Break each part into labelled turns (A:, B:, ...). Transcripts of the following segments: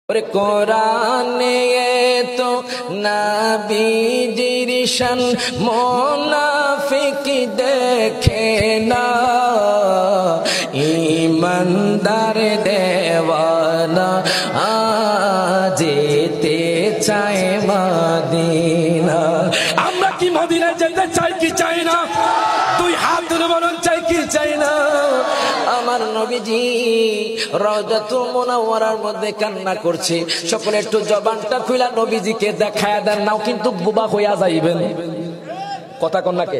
A: और कुराने तो नबीजिर शान मुनाफिक देखे ना ईमानदार देवाना जेते चाय मदीना আমরা কি মদিনায় যেতে চাই কি চাই না দুই হাত ধরে বলুন চাই কি চাই না আমার নবীজি রওজাতুল মুনাওয়ারার মধ্যে কান্না করছে সকলে একটু জবানটা খুলে নবীজিকে দেখায়া দেন নাও কিন্তু বুবা হইয়া যাইবেন কথা কোন নাকে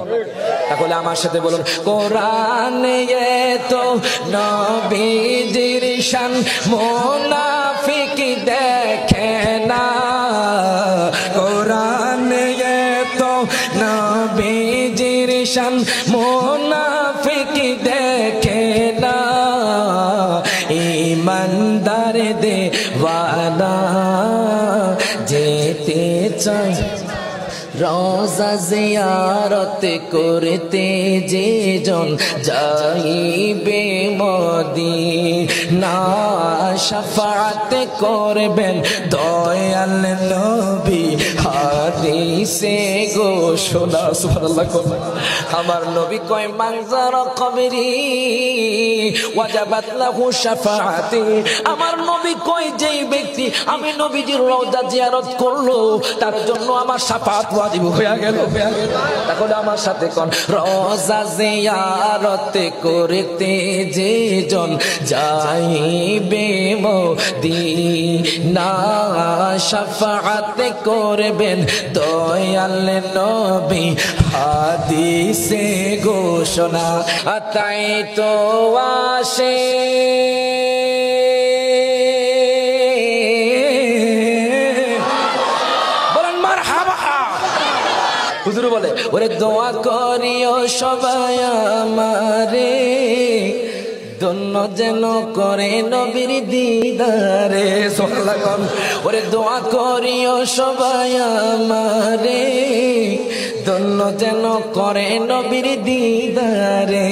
A: তাহলে আমার সাথে বলুন কোরআনে তো নবীজির শান মুনাফিক দেখে না কোরআনে তো নবীজির শান মুনাফিক দেখে না ईमानदार देवाना जेते चाय रोजा जियारत करते जे जन जाइबे मदीना शाफाअत करबेन दयाल नबी हादिसे घोषणा सुबहानाल्लाह আমার নবী কয় মানজারা কবরি ওয়াজাবাত লাহু শাফাআতি আমার নবী কয় যেই ব্যক্তি আমি নবীজির রওজা জিয়ারত করলো তার জন্য আমার শাফাআত ওয়াজিব হয়ে গেল তাহলে আমার সাথে কোন রওজা জিয়ারত করতে যে জন যাইবে মদিনা শাফাআত করবেন দয়াল নবী হাদিসে ঘোষণা তাই তো আসে বলেন মারহাবা হুজুর বলে ওরে দোয়া করিও সবাই আমারে ধন্য যেন করে নবীর দিদারে সুবহানাল্লাহ ওরে দোয়া করিও সবাই আমারে ধন্য যেন করে নবীর দিদারে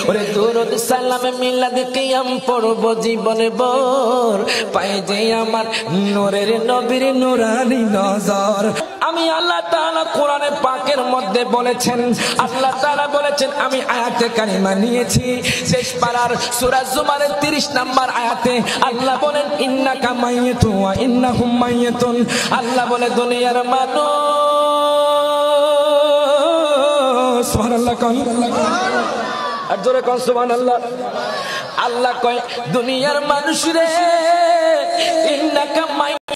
A: ওরে দুরূদ সালাম মিলাদ কিয়াম পড়ব জীবনে ভর পাই যে আমার নূরের নবীর নূরানি নজর আমি আল্লাহ তাআলা কোরআনে পাকের মধ্যে বলেছেন আল্লাহ তাআলা বলেছেন আমি আয়াতে কারিমা নিয়েছি শেষ পারার সূরা জুমারের 30 নম্বর আয়াতে আল্লাহ বলেন ইন্নাকা মাইয়াতুন ওয়া ইন্নাহুম মাইয়াতুন আল্লাহ বলে দুনিয়ার মানুষ সুবহানাল্লাহ কোন আর জোরে কোন সুবহানাল্লাহ আল্লাহ কয় দুনিয়ার মানুষ রে